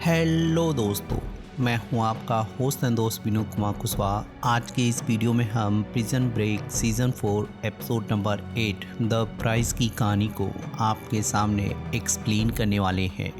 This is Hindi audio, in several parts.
हेलो दोस्तों, मैं हूं आपका होस्ट एंड दोस्त विनोद कुमार कुशवाहा। आज के इस वीडियो में हम Prison Break season 4 episode number 8 the Prize की कहानी को आपके सामने एक्सप्लेन करने वाले हैं।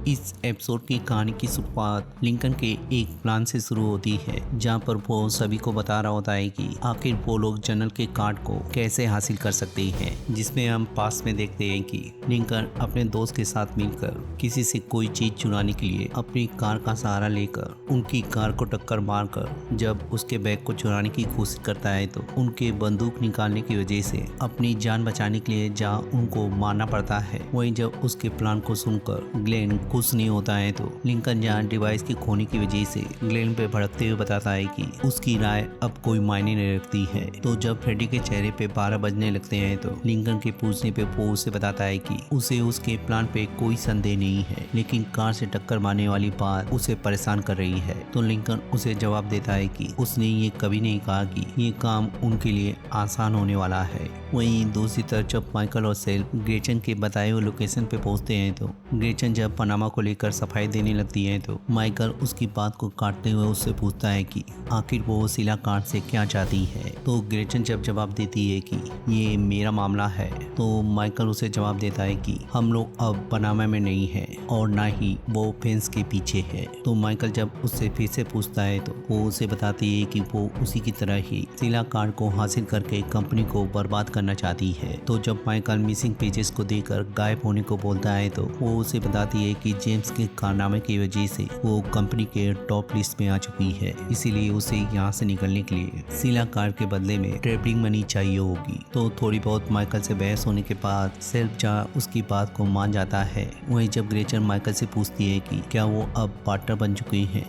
इस एपिसोड की कहानी की शुरुआत लिंकन के एक प्लान से शुरू होती है, जहां पर वो सभी को बता रहा होता है कि आखिर वो लोग जनरल के कार्ड को कैसे हासिल कर सकते हैं। जिसमें हम पास में देखते हैं कि लिंकन अपने दोस्त के साथ मिलकर किसी से कोई चीज चुराने के लिए अपनी कार का सहारा लेकर उनकी कार को टक्कर मारकर जब उसके बैग को चुराने की कोशिश करता है तो उनके बंदूक निकालने की वजह से अपनी जान बचाने के लिए जहाँ उनको मारना पड़ता है, वहीं जब उसके प्लान को सुनकर ग्लेन खुश नहीं होता है तो लिंकन जहाँ डिवाइस के खोने की वजह से ग्लेन पे भड़कते हुए बताता है कि उसकी राय अब कोई मायने नहीं रखती है। तो जब फ्रेडी के चेहरे पे 12 बजने लगते हैं तो लिंकन के पूछने पे वो उसे बताता है कि उसे उसके प्लान पे कोई संदेह नहीं है, लेकिन कार से टक्कर मारने वाली बात उसे परेशान कर रही है। तो लिंकन उसे जवाब देता है कि उसने ये कभी नहीं कहा कि ये काम उनके लिए आसान होने वाला है। वहीं दूसरी तरफ जब माइकल और सेल ग्रेचन के बताए हुए लोकेशन पे पहुंचते हैं तो ग्रेचन जब पनामा को लेकर सफाई देने लगती है तो माइकल उसकी बात को काटते हुए उससे पूछता है कि आखिर वो सिला कार्ड से क्या चाहती है। तो ग्रेचन जब जवाब देती है कि ये मेरा मामला है तो माइकल उसे जवाब देता है कि हम लोग अब पनामा में नहीं है और ना ही वो फेंस के पीछे है। तो माइकल जब उससे फिर से पूछता है तो वो उसे बताती है कि वो उसी की तरह ही सिला कार्ड को हासिल करके कंपनी को बर्बाद करना चाहती है। तो जब माइकल मिसिंग पेजेस को देकर गायब होने को बोलता है तो वो उसे बताती है कि जेम्स के कारनामे की वजह से वो कंपनी के टॉप लिस्ट में आ चुकी है, इसीलिए उसे यहाँ से निकलने के लिए सिला कार्ड के बदले में ट्रैवलिंग मनी चाहिए होगी। तो थोड़ी बहुत माइकल से बहस होने के बाद सेल्फ जहाँ उसकी बात को मान जाता है। वहीं जब ग्रेचन माइकल से पूछती है कि क्या वो अब पार्टनर बन चुकी है।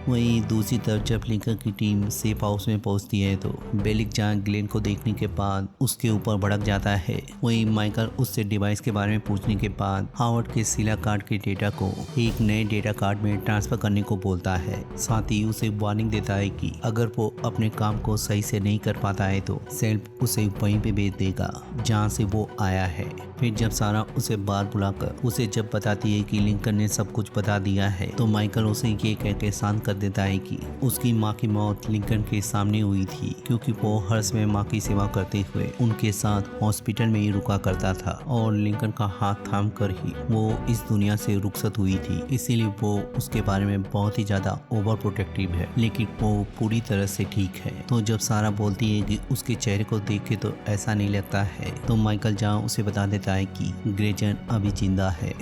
वहीं दूसरी तरफ जब लिंकन की टीम सेफ हाउस में पहुंचती है तो बेलिक जहाँ ग्लेन को देखने के बाद उसके ऊपर भड़क जाता है। वहीं माइकल उससे डिवाइस के बारे में पूछने के बाद हावर्ड के सिला कार्ड के डेटा को एक नए डेटा कार्ड में ट्रांसफर करने को बोलता है। साथ ही उसे वार्निंग देता है कि अगर वो अपने काम को सही से नहीं कर पाता है तो सेल्फ उसे वहीं पे भेज देगा जहाँ से वो आया है। फिर जब सारा उसे बाहर बुलाकर उसे जब बताती है कि लिंकन ने सब कुछ बता दिया है तो माइकल उसे ये कह के शांत कर देता है कि उसकी माँ की मौत लिंकन के सामने हुई थी, क्योंकि वो हर समय माँ की सेवा करते हुए उनके साथ हॉस्पिटल में ही रुका करता था और लिंकन का हाथ थाम कर ही वो इस दुनिया से रुखसत हुई थी। इसीलिए वो उसके बारे में बहुत ही ज्यादा ओवर प्रोटेक्टिव है, लेकिन वो पूरी तरह से ठीक है। तो जब सारा बोलती है कि उसके चेहरे को देख के तो ऐसा नहीं लगता है तो माइकल जहाँ उसे बता देता है कि ग्रेचन अभी जिंदा है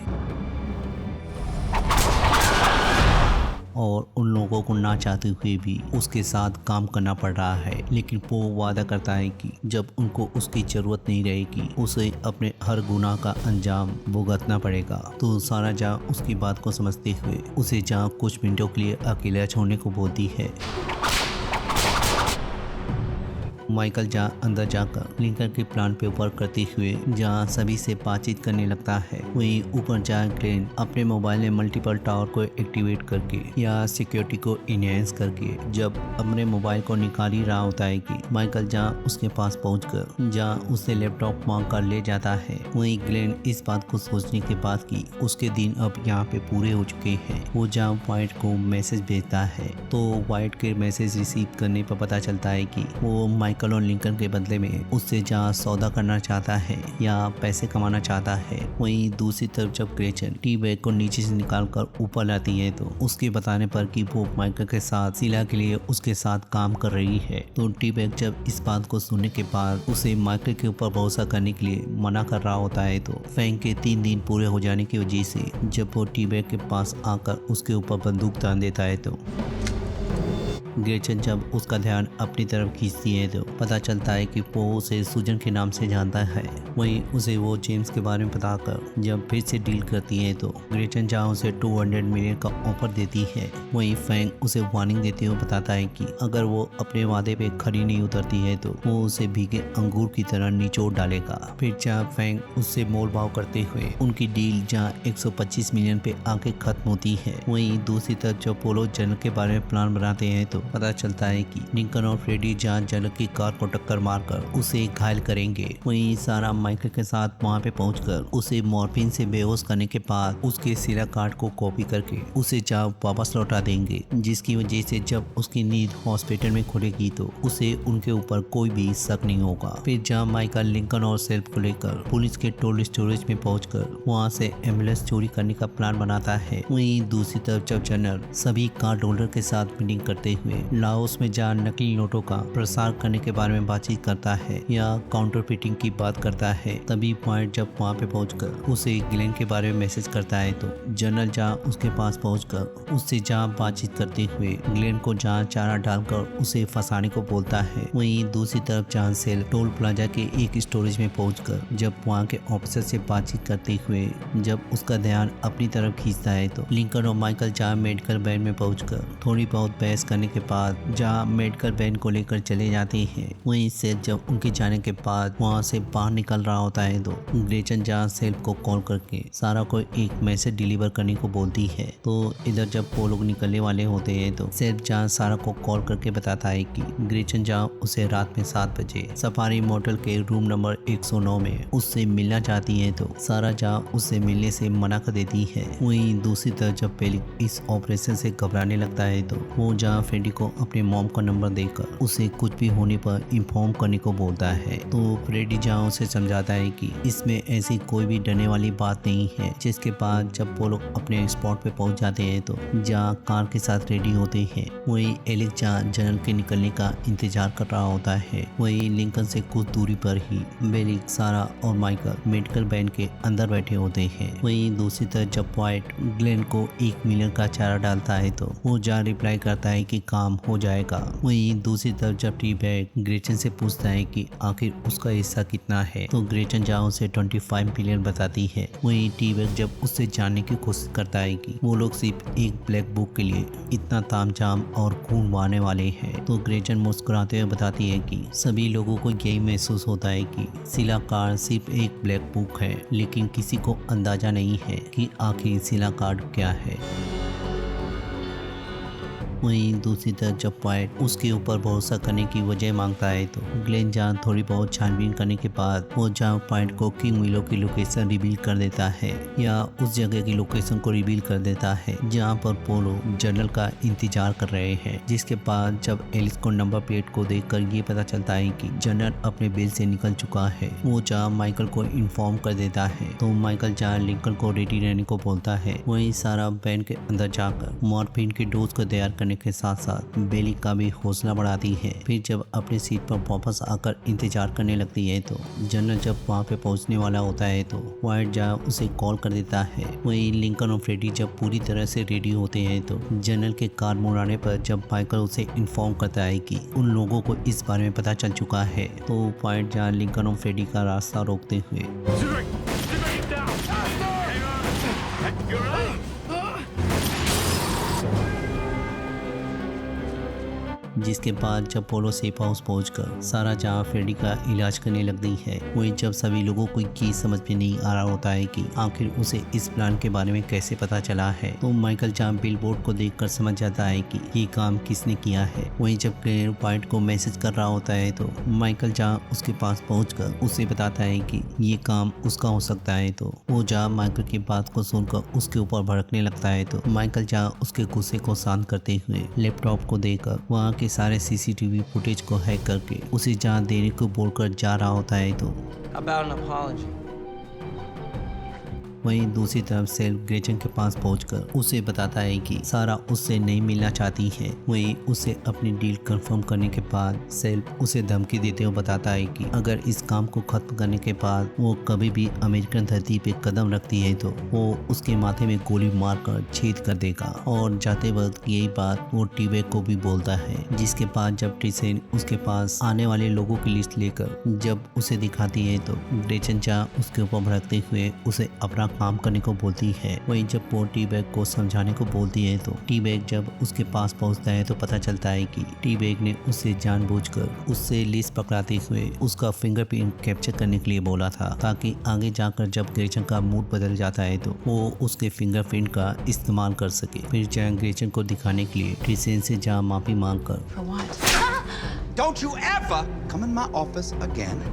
और उन लोगों को ना चाहते हुए भी उसके साथ काम करना पड़ रहा है। लेकिन वो वादा करता है कि जब उनको उसकी जरूरत नहीं रहेगी उसे अपने हर गुनाह का अंजाम भुगतना पड़ेगा। तो सारा जहाँ उसकी बात को समझते हुए उसे जहाँ कुछ मिनटों के लिए अकेला छोड़ने को बोलती है। माइकल जहाँ अंदर जाकर लिंकन के प्लान पे वर्क करते हुए जहाँ सभी से बातचीत करने लगता है, वहीं ऊपर जहाँ ग्लेन अपने मोबाइल में मल्टीपल टावर को एक्टिवेट करके या सिक्योरिटी को इनहेंस करके जब अपने मोबाइल को निकाल ही रहा होता है कि माइकल जहाँ उसके पास पहुंचकर जहाँ उसे लैपटॉप मांग कर ले जाता है। वहीं ग्लेन इस बात को सोचने के बाद कि उसके दिन अब यहाँ पे पूरे हो चुके हैं, वो जहाँ वाइट को मैसेज भेजता है तो वाइट के मैसेज रिसीव करने पर पता चलता है कि वो माइकल और लिंकन के बदले में उससे जहाँ सौदा करना चाहता है या पैसे कमाना चाहता है। वहीं दूसरी तरफ जब ग्रेचन टी बैग को नीचे से निकालकर ऊपर लाती है तो उसके बताने पर कि वो माइकल के साथ सिला के लिए उसके साथ काम कर रही है। तो टी बैग जब इस बात को सुनने के बाद उसे माइकल के ऊपर भरोसा करने के लिए मना कर रहा होता है तो फैंग के 3 दिन पूरे हो जाने की वजह से जब वो टी बैग के पास आकर उसके ऊपर बंदूक तान देता है तो ग्रेचन जब उसका ध्यान अपनी तरफ खींचती है तो पता चलता है कि वो उसे सुजन के नाम से जानता है। वहीं उसे वो जेम्स के बारे में बताकर जब फिर से डील करती है तो ग्रेचन जहाँ उसे 200 मिलियन का ऑफर देती है, वहीं फैंग उसे वार्निंग देते हुए बताता है कि अगर वो अपने वादे पे खरी नहीं उतरती है तो वो उसे भीगे अंगूर की तरह निचोड़ डालेगा। फिर जहाँ फैंग उससे मोल भाव करते हुए उनकी डील जहाँ 125 मिलियन पे आके खत्म होती है। वहीं दूसरी तरफ जब पोलो जनरल के बारे में प्लान बनाते हैं तो पता चलता है कि लिंकन और फ्रेडी जहाँ जनरल की कार को टक्कर मारकर उसे घायल करेंगे, वहीं सारा माइकल के साथ वहाँ पे पहुंचकर उसे मॉर्फिन से बेहोश करने के बाद उसके सिला कार्ड को कॉपी करके उसे जहाँ वापस लौटा देंगे, जिसकी वजह से जब उसकी नींद हॉस्पिटल में खुलेगी तो उसे उनके ऊपर कोई भी शक नहीं होगा। फिर जहाँ माइकल लिंकन और सेल्फ को लेकर पुलिस के टोल स्टोरेज में पहुंचकर वहां से एम्बुलेंस चोरी करने का प्लान बनाता है, वहीं दूसरी तरफ जब जनरल सभी कार्ड होल्डर के साथ मीटिंग करते हुए लाओस में जहाँ नकली नोटों का प्रसार करने के बारे में बातचीत करता है या काउंटर फिटिंग की बात करता है, तभी पॉइंट जब वहाँ पे पहुंचकर उसे ग्लेन के बारे में मैसेज करता है तो जनरल जहाँ उसके पास पहुंचकर उससे जहाँ बातचीत करते हुए ग्लेन को जहाँ चारा डालकर उसे फंसाने को बोलता है। वहीं दूसरी तरफ जहाँ सेल टोल प्लाजा के एक स्टोरेज में पहुंचकर जब वहाँ के ऑफिसर से बातचीत करते हुए जब उसका ध्यान अपनी तरफ खींचता है तो लिंकन और माइकल जहाँ मेडिकल वैन में पहुंचकर थोड़ी बहुत बहस करने के बाद जहाँ मेडिकल वैन को लेकर चले जाते हैं, वहीं सेल जब उनके जाने के बाद वहाँ से बाहर निकल रहा होता है तो ग्रेचन जहाँ सेल्फ को कॉल करके सारा को एक मैसेज डिलीवर करने को बोलती है। तो इधर जब वो लोग निकलने वाले होते हैं तो सेल्फ जहाँ सारा को कॉल करके बताता है कि ग्रेचन जहाँ उसे रात में 7 बजे सफारी मोटल के रूम नंबर 109 में उससे मिलना चाहती है तो सारा जहाँ उससे मिलने से मना कर देती है। वहीं दूसरी तरफ जब पेलिक इस ऑपरेशन से घबराने लगता है तो वो जहाँ फ्रेडी को अपने मॉम का नंबर देकर उसे कुछ भी होने पर इन्फॉर्म करने को बोलता है। तो फ्रेडी जहाँ उसे समझाता है कि इसमें ऐसी कोई भी डरने वाली बात नहीं है। जिसके बाद जब वो लोग अपने स्पॉट पे पहुंच जाते हैं तो जहाँ कार के साथ रेडी होते हैं, वहीं एलिक जहाँ जनरल के निकलने का इंतजार कर रहा होता है, वहीं लिंकन से कुछ दूरी पर ही बेलिक, सारा और माइकल मेडिकल वैन के अंदर बैठे होते हैं। वहीं दूसरी तरफ जब वाइट ग्लेन को 1 मिलियन का चारा डालता है तो वो जहाँ रिप्लाई करता है कि काम हो जाएगा। वहीं दूसरी तरफ जब टी बैग ग्रेचन से पूछता है कि आखिर उसका हिस्सा कितना है तो ग्रेचन जहाँ उसे 25 मिलियन बताती है। वहीं टी बैग जब उससे जानने की कोशिश करता है कि वो लोग सिर्फ एक ब्लैक बुक के लिए इतना तामझाम और खून बहाने वाले हैं तो ग्रेचन मुस्कुराते हुए बताती है कि सभी लोगों को यही महसूस होता है कि सिला कार्ड सिर्फ एक ब्लैक बुक है, लेकिन किसी को अंदाजा नहीं है कि आखिर सिला कार्ड क्या है। वहीं दूसरी तरफ जब वाइट उसके ऊपर भरोसा करने की वजह मांगता है तो ग्लेन जहाँ थोड़ी बहुत छानबीन करने के बाद वो जहाँ पॉइंट को किंग विलो की लोकेशन रिवील कर देता है या उस जगह की लोकेशन को रिवील कर देता है जहाँ पर पोलो जनरल का इंतजार कर रहे हैं। जिसके बाद जब एलिस को नंबर प्लेट को देखकर ये पता चलता है कि जनरल अपने बेल से निकल चुका है, वो जहाँ माइकल को इन्फॉर्म कर देता है तो माइकल जहाँ लिंकन को रेडी रहने को बोलता है। वहीं सारा वैन के अंदर जाकर मॉर्फिन की डोज को तैयार करने के साथ साथ बेली का भी हौसला बढ़ाती है। फिर जब अपनी सीट पर वापस आकर इंतजार करने लगती है तो जनरल जब वहाँ पे पहुँचने वाला होता है तो वाइट जहाँ उसे कॉल कर देता है। वहीं लिंकन और फ्रेडी जब पूरी तरह से रेडी होते हैं तो जनरल के कार मोड़ आने पर जब माइकल उसे इन्फॉर्म करता है कि उन लोगों को इस बारे में पता चल चुका है तो वाइट जहाँ लिंकन और फ्रेडी का रास्ता रोकते हुए जिसके बाद जब पोलो सेफ हाउस पहुंचकर सारा जहाँ फ्रेडी का इलाज करने लगती है, वहीं जब सभी लोगों को ये समझ में नहीं आ रहा होता है कि आखिर उसे इस प्लान के बारे में कैसे पता चला है तो माइकल जहाँ बिलबोर्ड को देखकर समझ जाता है कि ये काम किसने किया है। वहीं जब क्लेयर पॉइंट को मैसेज कर रहा होता है तो माइकल जहाँ उसके पास पहुंचकर उसे बताता है कि ये काम उसका हो सकता है तो वो जहाँ माइकल की बात को सुनकर उसके ऊपर भड़कने लगता है तो माइकल जहाँ उसके गुस्से को शांत करते हुए लैपटॉप को देकर वहाँ के सारे सीसीटीवी फुटेज को हैक करके उसे जहाँ देने को बोलकर जा रहा होता है तो वहीं दूसरी तरफ सेल्फ ग्रेचन के पास पहुंचकर उसे बताता है कि सारा उससे नहीं मिलना चाहती है। वहीं उसे अपनी डील कंफर्म करने के बाद सेल्फ उसे धमकी देते हुए बताता है कि अगर इस काम को खत्म करने के बाद वो कभी भी अमेरिकन धरती पे कदम रखती है तो वो उसके माथे में गोली मारकर छेद कर देगा। और जाते वक्त यही बात वो टीबे को भी बोलता है। जिसके बाद जब ट्रिसेन उसके पास आने वाले लोगों की लिस्ट लेकर जब उसे दिखाती है तो ग्रेचन जहाँ उसके ऊपर भड़कते हुए उसे अपना काम करने को बोलती है। वहीं जब वो टी बैग को समझाने को बोलती है तो टी बैग जब उसके पास पहुंचता है तो पता चलता है कि टी बैग ने उससे जानबूझकर उससे लिस्ट पकड़ाते हुए उसका फिंगरप्रिंट कैप्चर करने के लिए बोला था, ताकि आगे जाकर जब ग्रेचन का मूड बदल जाता है तो वो उसके फिंगरप्रिंट का इस्तेमाल कर सके। फिर जहाँ ग्रेचन को दिखाने के लिए ट्रिसेन से जहाँ माफी मांग कर Don't you ever come in my office again.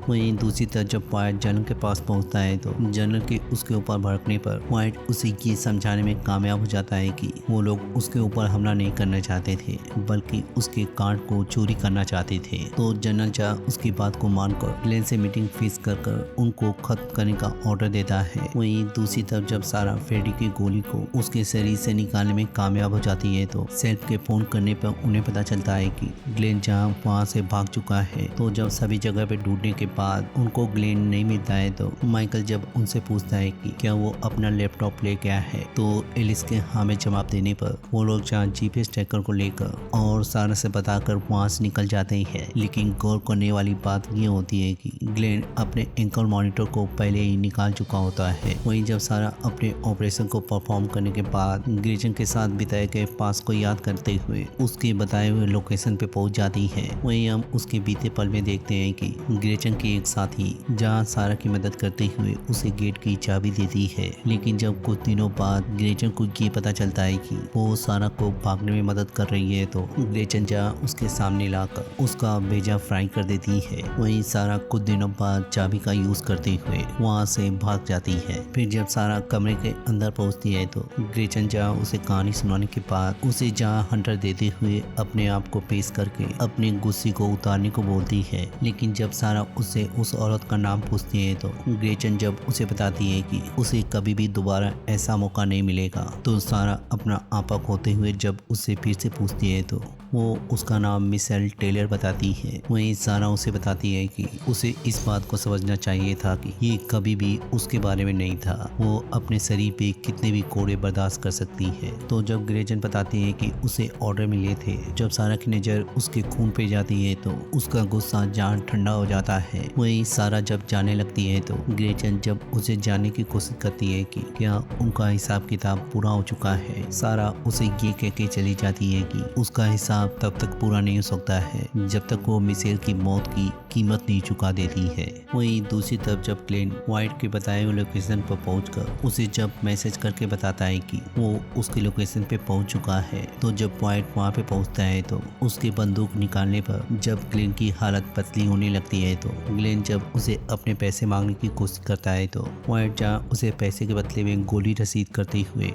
वहीं दूसरी तरफ जब वाइट जनरल के पास पहुंचता है तो जनरल के उसके ऊपर भड़कने पर वाइट उसे ये समझाने में कामयाब हो जाता है कि वो लोग उसके ऊपर हमला नहीं करना चाहते थे, बल्कि उसके कार्ड को चोरी करना चाहते थे। तो जनरल जा उसकी बात को मानकर ग्लेन से मीटिंग फिक्स कर उनको खत्म करने का ऑर्डर देता है। वहीं दूसरी तरफ जब सारा फ्रेडी की गोली को उसके शरीर से निकालने में कामयाब हो जाती है तो सेल्फ के फोन करने पर उन्हें पता चलता है कि ग्लेन जहाँ वहाँ से भाग चुका है। तो जब सभी जगह पे ढूंढने के बाद उनको ग्लेन नहीं मिलता है तो माइकल जब उनसे पूछता है कि क्या वो अपना लैपटॉप ले गया है, तो एलिस के हाँ में जवाब देने पर वो लोग जहाँ जीपीएस ट्रैकर को लेकर और सारा से बताकर वहाँ से निकल जाते हैं। लेकिन गौर करने वाली बात ये होती है कि ग्लेन अपने एंकल मॉनिटर को पहले ही निकाल चुका होता है। वहीं जब सारा अपने ऑपरेशन को परफॉर्म करने के बाद ग्रेचन के साथ बिताए गए पास को याद करते हुए उसके बताए हुए लोकेशन पे पहुंच जाती है। वहीं हम उसके बीते पल में देखते हैं कि ग्रेचन के एक साथी जहां सारा की मदद करते हुए उसे गेट की चाबी देती है। लेकिन जब कुछ दिनों बाद ग्रेचन को ये पता चलता है कि वो सारा को भागने में मदद कर रही है तो ग्रेचन जहां उसके सामने लाकर उसका भेजा फ्राई कर देती है। वहीं सारा कुछ दिनों बाद चाबी का यूज करते हुए वहां से भाग जाती है। फिर जब सारा कमरे के अंदर पहुंचती है तो ग्रेचन जहां उसे कहानी सुनाने के बाद उसे जहां हंटर देते हुए अपने आप को पेश करके अपने गुस्से को उतारने को बोलती है। लेकिन जब सारा उससे उस औरत का नाम पूछती है तो ग्रेचन जब उसे बताती है कि उसे कभी भी दोबारा ऐसा मौका नहीं मिलेगा तो सारा अपना आपा खोते हुए जब उससे फिर से पूछती है तो वो उसका नाम मिशेल टेलर बताती है। वहीं सारा उसे बताती है कि उसे इस बात को समझना चाहिए था कि ये कभी भी उसके बारे में नहीं था, वो अपने शरीर पे कितने भी कोड़े बर्दाश्त कर सकती है। तो जब ग्रेचन बताती है कि उसे ऑर्डर मिले थे, जब सारा की नज़र उसके खून पे जाती है तो उसका गुस्सा जान ठंडा हो जाता है। वहीं सारा जब जाने लगती है तो ग्रेचन जब उसे जानने की कोशिश करती है कि क्या उनका हिसाब किताब पूरा हो चुका है, सारा उसे ये कह के चली जाती है कि उसका हिसाब तब तक पूरा नहीं हो सकता है जब तक वो मिशेल की मौत की कीमत नहीं चुका देती है। वहीं दूसरी तरफ जब ग्लेन वाइट के बताए हुए लोकेशन पर पहुंचकर उसे जब मैसेज करके बताता है कि वो उसके लोकेशन पे पहुंच चुका है, तो जब वाइट वहां पे पहुंचता है तो उसकी बंदूक निकालने पर जब ग्लेन की हालत पतली होने लगती है तो ग्लेन जब उसे अपने पैसे मांगने की कोशिश करता है तो वाइट जहाँ उसे पैसे के बदले में गोली रसीद करते हुए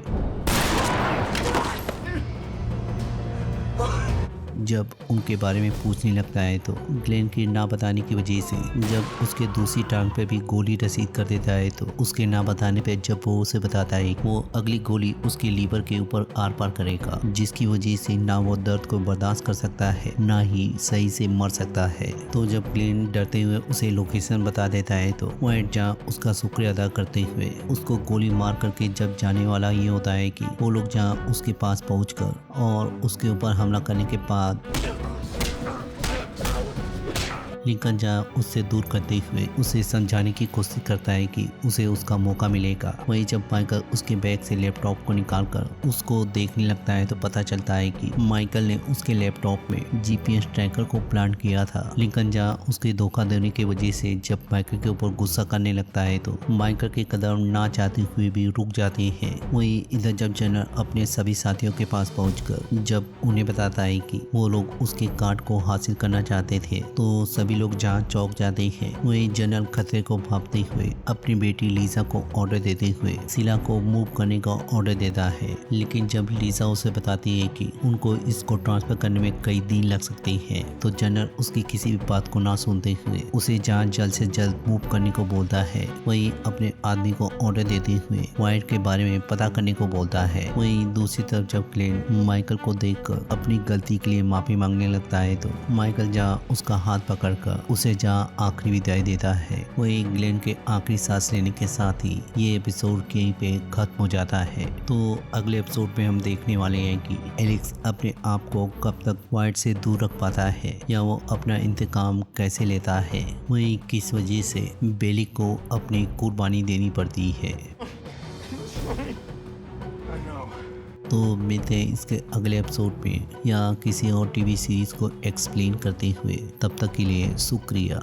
जब उनके बारे में पूछने लगता है तो ग्लेन के ना बताने की वजह से जब उसके दूसरी टांग पे भी गोली रसीद कर देता है तो उसके ना बताने पे जब वो उसे बताता है वो अगली गोली उसके लीवर के ऊपर आर पार करेगा, जिसकी वजह से ना वो दर्द को बर्दाश्त कर सकता है ना ही सही से मर सकता है। तो जब ग्लेन डरते हुए उसे लोकेशन बता देता है तो वाइट जहाँ उसका शुक्रिया अदा करते हुए उसको गोली मार करके जब जाने वाला ये होता है कि वो लोग जहाँ उसके पास पहुंचकर और उसके ऊपर हमला करने के बाद लिंकन जहाँ उससे दूर करते हुए उसे समझाने की कोशिश करता है कि उसे उसका मौका मिलेगा। वहीं जब माइकल उसके बैग से लैपटॉप को निकालकर उसको देखने लगता है तो पता चलता है कि माइकल ने उसके लैपटॉप में जीपीएस ट्रैकर को प्लांट किया था। लिंकन जहाँ उसके धोखा देने की वजह से जब माइकल के ऊपर गुस्सा करने लगता है तो माइकल के कदम ना चाहते हुए भी रुक जाते हैं। वहीं इधर जब जनरल अपने सभी साथियों के पास पहुंचकर जब उन्हें बताता है कि वो लोग उसके कार्ड को हासिल करना चाहते थे तो सभी लोग जहाँ चौंक जाते हैं। वहीं जनरल खतरे को भांपते हुए अपनी बेटी लीजा को ऑर्डर देते हुए सिला को मूव करने का ऑर्डर देता है। लेकिन जब लीजा उसे बताती है कि उनको इसको ट्रांसफर करने में कई दिन लग सकते हैं तो जनरल उसकी किसी भी बात को ना सुनते हुए उसे जहाँ जल्द से जल्द मूव करने को बोलता है। वहीं अपने आदमी को ऑर्डर देते हुए वाइट के बारे में पता करने को बोलता है। वहीं दूसरी तरफ जब ग्लेन माइकल को देखकर अपनी गलती के लिए माफी मांगने लगता है तो माइकल जहाँ उसका हाथ पकड़ देखकर उसे जहां आखिरी विदाई देता है, वही ग्लेन के आखिरी सांस लेने के साथ ही ये एपिसोड यहीं पे खत्म हो जाता है। तो अगले एपिसोड में हम देखने वाले हैं कि एलेक्स अपने आप को कब तक वाइट से दूर रख पाता है या वो अपना इंतकाम कैसे लेता है, वही किस वजह से बेली को अपनी कुर्बानी देनी पड़ती है। तो मिलते हैं इसके अगले एपिसोड में या किसी और टीवी सीरीज को एक्सप्लेन करते हुए। तब तक के लिए शुक्रिया।